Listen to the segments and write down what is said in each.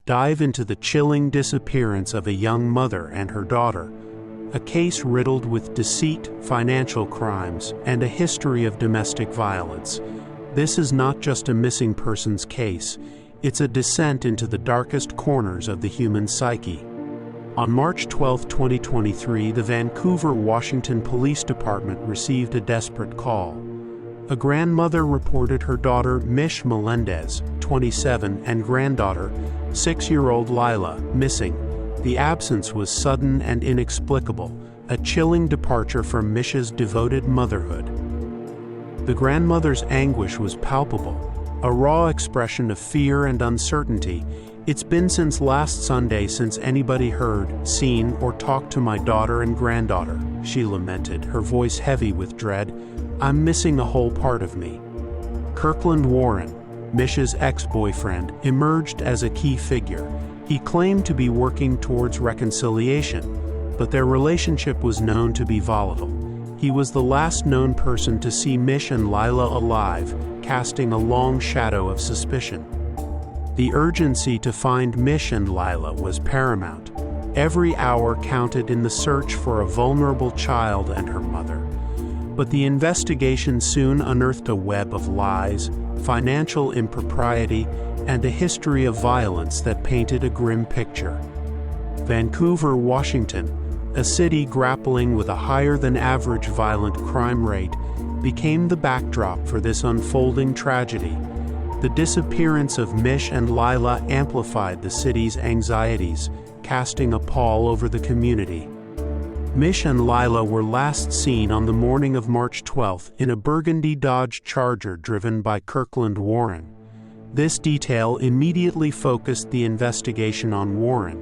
dive into the chilling disappearance of a young mother and her daughter, a case riddled with deceit, financial crimes, and a history of domestic violence. This is not just a missing persons case, it's a descent into the darkest corners of the human psyche. On March 12, 2023, the Vancouver, Washington Police Department received a desperate call. A grandmother reported her daughter, Melendez, 27, and granddaughter, 6-year-old Layla, missing. The absence was sudden and inexplicable, a chilling departure from Mish's devoted motherhood. The grandmother's anguish was palpable, a raw expression of fear and uncertainty. "It's been since last Sunday since anybody heard, seen, or talked to my daughter and granddaughter," she lamented, her voice heavy with dread. "I'm missing a whole part of me." Kirkland Warren, Mish's ex-boyfriend, emerged as a key figure. He claimed to be working towards reconciliation, but their relationship was known to be volatile. He was the last known person to see Mish and Layla alive, casting a long shadow of suspicion. The urgency to find Mish and Layla was paramount. Every hour counted in the search for a vulnerable child and her mother. But the investigation soon unearthed a web of lies, financial impropriety, and a history of violence that painted a grim picture. Vancouver, Washington, a city grappling with a higher-than-average violent crime rate, became the backdrop for this unfolding tragedy. The disappearance of Mish and Layla amplified the city's anxieties, casting a pall over the community. Mish and Layla were last seen on the morning of March 12 in a burgundy Dodge Charger driven by Kirkland Warren. This detail immediately focused the investigation on Warren,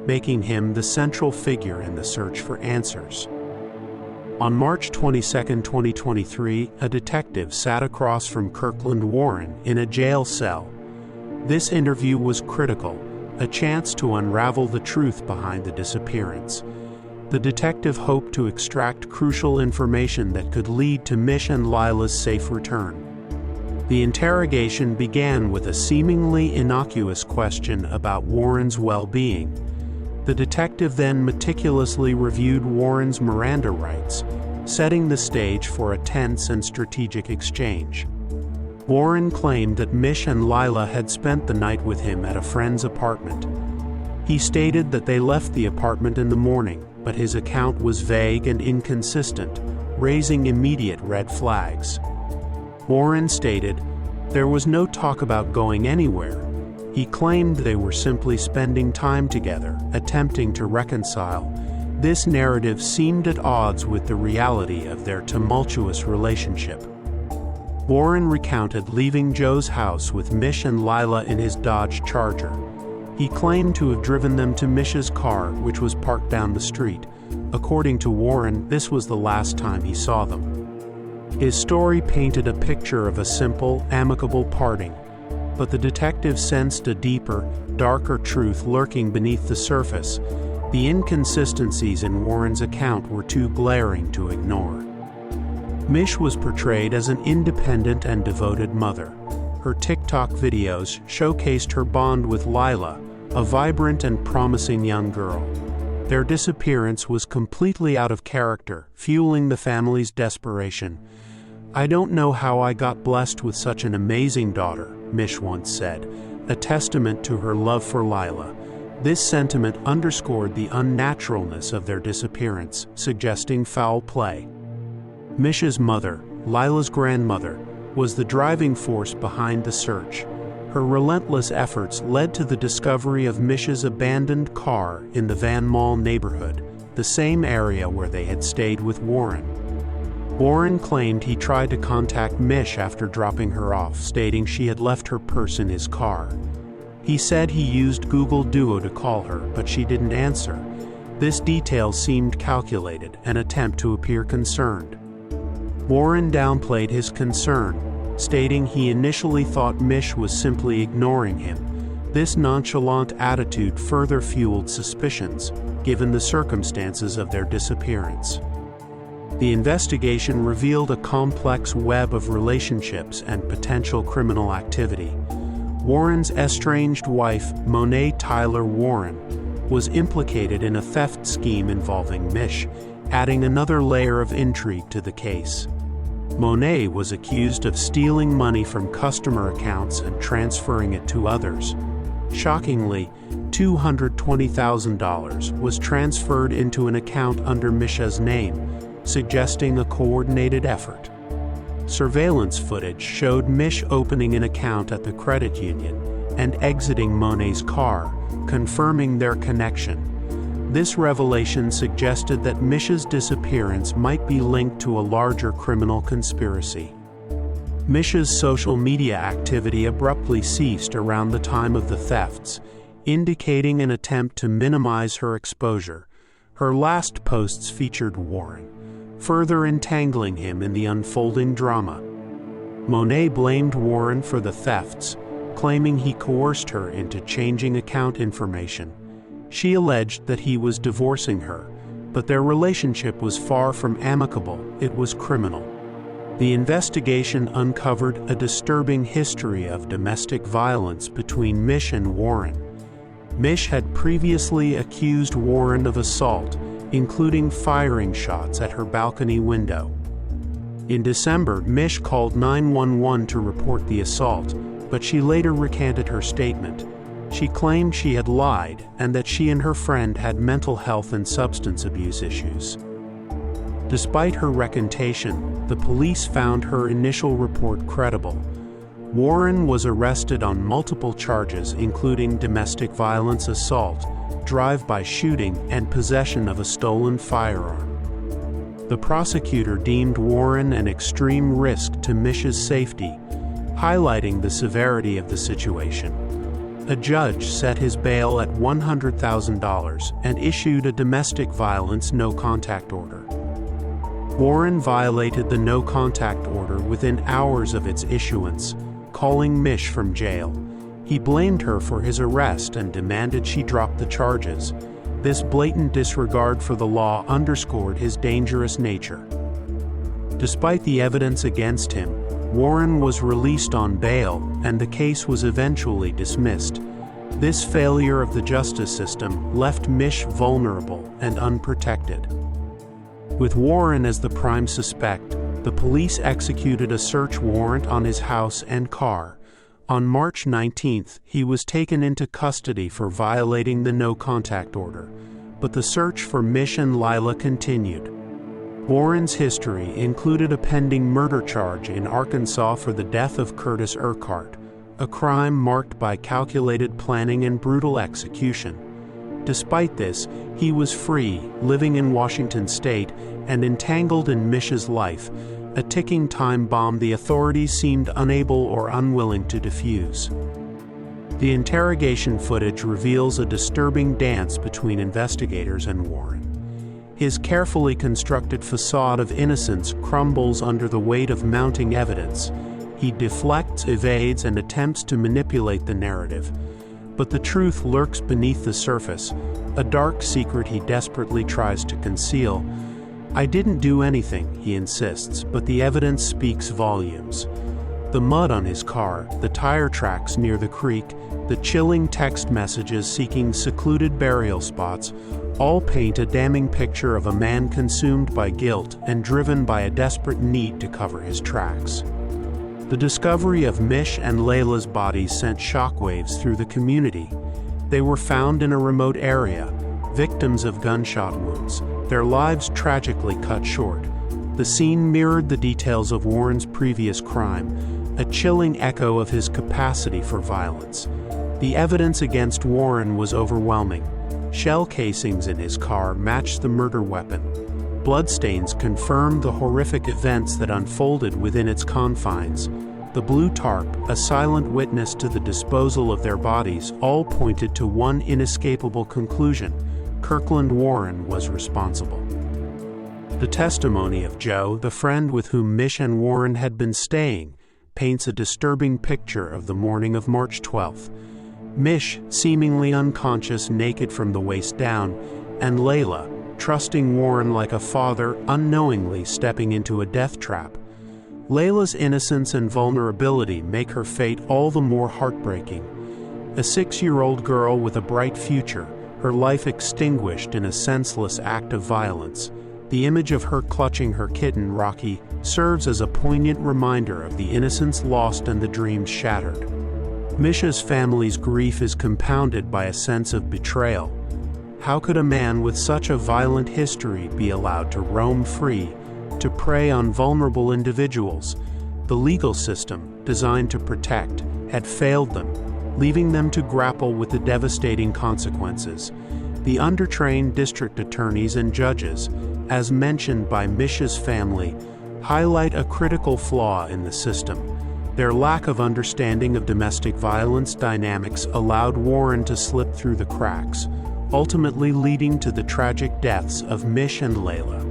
making him the central figure in the search for answers. On March 22, 2023, a detective sat across from Kirkland Warren in a jail cell. This interview was critical, a chance to unravel the truth behind the disappearance. The detective hoped to extract crucial information that could lead to Mish and Layla's safe return. The interrogation began with a seemingly innocuous question about Warren's well-being. The detective then meticulously reviewed Warren's Miranda rights, setting the stage for a tense and strategic exchange. Warren claimed that Mish and Layla had spent the night with him at a friend's apartment. He stated that they left the apartment in the morning, but his account was vague and inconsistent, raising immediate red flags. Warren stated, "There was no talk about going anywhere." He claimed they were simply spending time together, attempting to reconcile. This narrative seemed at odds with the reality of their tumultuous relationship. Warren recounted leaving Joe's house with Mish and Layla in his Dodge Charger. He claimed to have driven them to Mish's car, which was parked down the street. According to Warren, this was the last time he saw them. His story painted a picture of a simple, amicable parting, but the detective sensed a deeper, darker truth lurking beneath the surface. The inconsistencies in Warren's account were too glaring to ignore. Mish was portrayed as an independent and devoted mother. Her TikTok videos showcased her bond with Layla, a vibrant and promising young girl. Their disappearance was completely out of character, fueling the family's desperation. "I don't know how I got blessed with such an amazing daughter," Mish once said, a testament to her love for Layla. This sentiment underscored the unnaturalness of their disappearance, suggesting foul play. Mish's mother, Layla's grandmother, was the driving force behind the search. Her relentless efforts led to the discovery of Mish's abandoned car in the Van Mall neighborhood, the same area where they had stayed with Warren. Warren claimed he tried to contact Mish after dropping her off, stating she had left her purse in his car. He said he used Google Duo to call her, but she didn't answer. This detail seemed calculated, an attempt to appear concerned. Warren downplayed his concern, stating he initially thought Mish was simply ignoring him. This nonchalant attitude further fueled suspicions, given the circumstances of their disappearance. The investigation revealed a complex web of relationships and potential criminal activity. Warren's estranged wife, Monet Tyler Warren, was implicated in a theft scheme involving Mish, adding another layer of intrigue to the case. Monet was accused of stealing money from customer accounts and transferring it to others. Shockingly, $220,000 was transferred into an account under Mishay's name, suggesting a coordinated effort. Surveillance footage showed Mish opening an account at the credit union and exiting Monet's car, confirming their connection. This revelation suggested that Mishay's disappearance might be linked to a larger criminal conspiracy. Mishay's social media activity abruptly ceased around the time of the thefts, indicating an attempt to minimize her exposure. Her last posts featured Warren, further entangling him in the unfolding drama. Monet blamed Warren for the thefts, claiming he coerced her into changing account information. She alleged that he was divorcing her, but their relationship was far from amicable, it was criminal. The investigation uncovered a disturbing history of domestic violence between Mish and Warren. Mish had previously accused Warren of assault, including firing shots at her balcony window. In December, Mish called 911 to report the assault, but she later recanted her statement. She claimed she had lied and that she and her friend had mental health and substance abuse issues. Despite her recantation, the police found her initial report credible. Warren was arrested on multiple charges, including domestic violence assault, drive-by shooting, and possession of a stolen firearm. The prosecutor deemed Warren an extreme risk to Mish's safety, highlighting the severity of the situation. A judge set his bail at $100,000 and issued a domestic violence no-contact order. Warren violated the no-contact order within hours of its issuance, calling Mish from jail. He blamed her for his arrest and demanded she drop the charges. This blatant disregard for the law underscored his dangerous nature. Despite the evidence against him, Warren was released on bail, and the case was eventually dismissed. This failure of the justice system left Mish vulnerable and unprotected. With Warren as the prime suspect, the police executed a search warrant on his house and car. On March 19th, he was taken into custody for violating the no-contact order, but the search for Mish and Layla continued. Warren's history included a pending murder charge in Arkansas for the death of Curtis Urquhart, a crime marked by calculated planning and brutal execution. Despite this, he was free, living in Washington state, and entangled in Mish's life, a ticking time bomb the authorities seemed unable or unwilling to defuse. The interrogation footage reveals a disturbing dance between investigators and Warren. His carefully constructed facade of innocence crumbles under the weight of mounting evidence. He deflects, evades, and attempts to manipulate the narrative. But the truth lurks beneath the surface, a dark secret he desperately tries to conceal. "I didn't do anything," he insists, but the evidence speaks volumes. The mud on his car, the tire tracks near the creek, the chilling text messages seeking secluded burial spots, all paint a damning picture of a man consumed by guilt and driven by a desperate need to cover his tracks. The discovery of Mish and Layla's bodies sent shockwaves through the community. They were found in a remote area, victims of gunshot wounds, their lives tragically cut short. The scene mirrored the details of Warren's previous crime, a chilling echo of his capacity for violence. The evidence against Warren was overwhelming. Shell casings in his car matched the murder weapon. Bloodstains confirmed the horrific events that unfolded within its confines. The blue tarp, a silent witness to the disposal of their bodies, all pointed to one inescapable conclusion: Kirkland Warren was responsible. The testimony of Joe, the friend with whom Mish and Warren had been staying, paints a disturbing picture of the morning of March 12th. Mish, seemingly unconscious, naked from the waist down, and Layla, trusting Warren like a father, unknowingly stepping into a death trap. Layla's innocence and vulnerability make her fate all the more heartbreaking. A 6-year-old girl with a bright future, her life extinguished in a senseless act of violence. The image of her clutching her kitten, Rocky, serves as a poignant reminder of the innocence lost and the dreams shattered. Mishay's family's grief is compounded by a sense of betrayal. How could a man with such a violent history be allowed to roam free, to prey on vulnerable individuals? The legal system, designed to protect, had failed them, leaving them to grapple with the devastating consequences. The undertrained district attorneys and judges, as mentioned by Mishay's family, highlight a critical flaw in the system. Their lack of understanding of domestic violence dynamics allowed Warren to slip through the cracks, ultimately leading to the tragic deaths of Mish and Layla.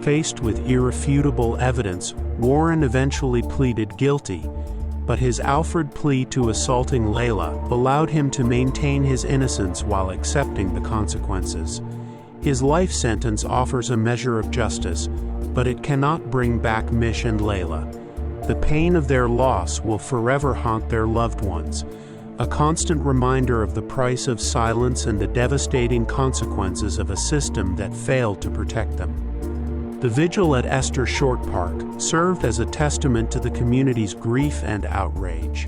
Faced with irrefutable evidence, Warren eventually pleaded guilty, but his Alfred plea to assaulting Layla allowed him to maintain his innocence while accepting the consequences. His life sentence offers a measure of justice, but it cannot bring back Mish and Layla. The pain of their loss will forever haunt their loved ones, a constant reminder of the price of silence and the devastating consequences of a system that failed to protect them. The vigil at Esther Short Park served as a testament to the community's grief and outrage.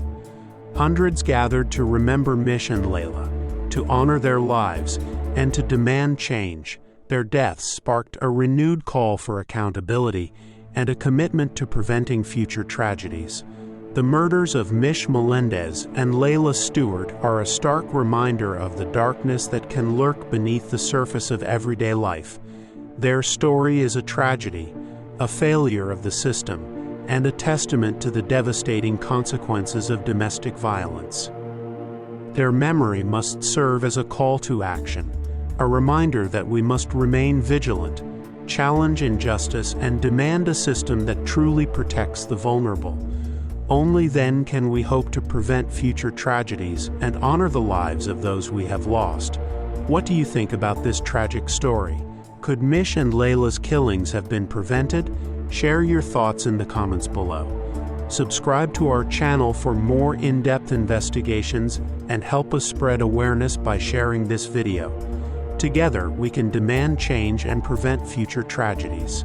Hundreds gathered to remember Mish and Layla, to honor their lives, and to demand change. Their deaths sparked a renewed call for accountability and a commitment to preventing future tragedies. The murders of Mish Melendez and Layla Stewart are a stark reminder of the darkness that can lurk beneath the surface of everyday life. Their story is a tragedy, a failure of the system, and a testament to the devastating consequences of domestic violence. Their memory must serve as a call to action, a reminder that we must remain vigilant, challenge injustice, and demand a system that truly protects the vulnerable. Only then can we hope to prevent future tragedies and honor the lives of those we have lost. What do you think about this tragic story? Could Mish and Layla's killings have been prevented? Share your thoughts in the comments below. Subscribe to our channel for more in-depth investigations and help us spread awareness by sharing this video. Together, we can demand change and prevent future tragedies.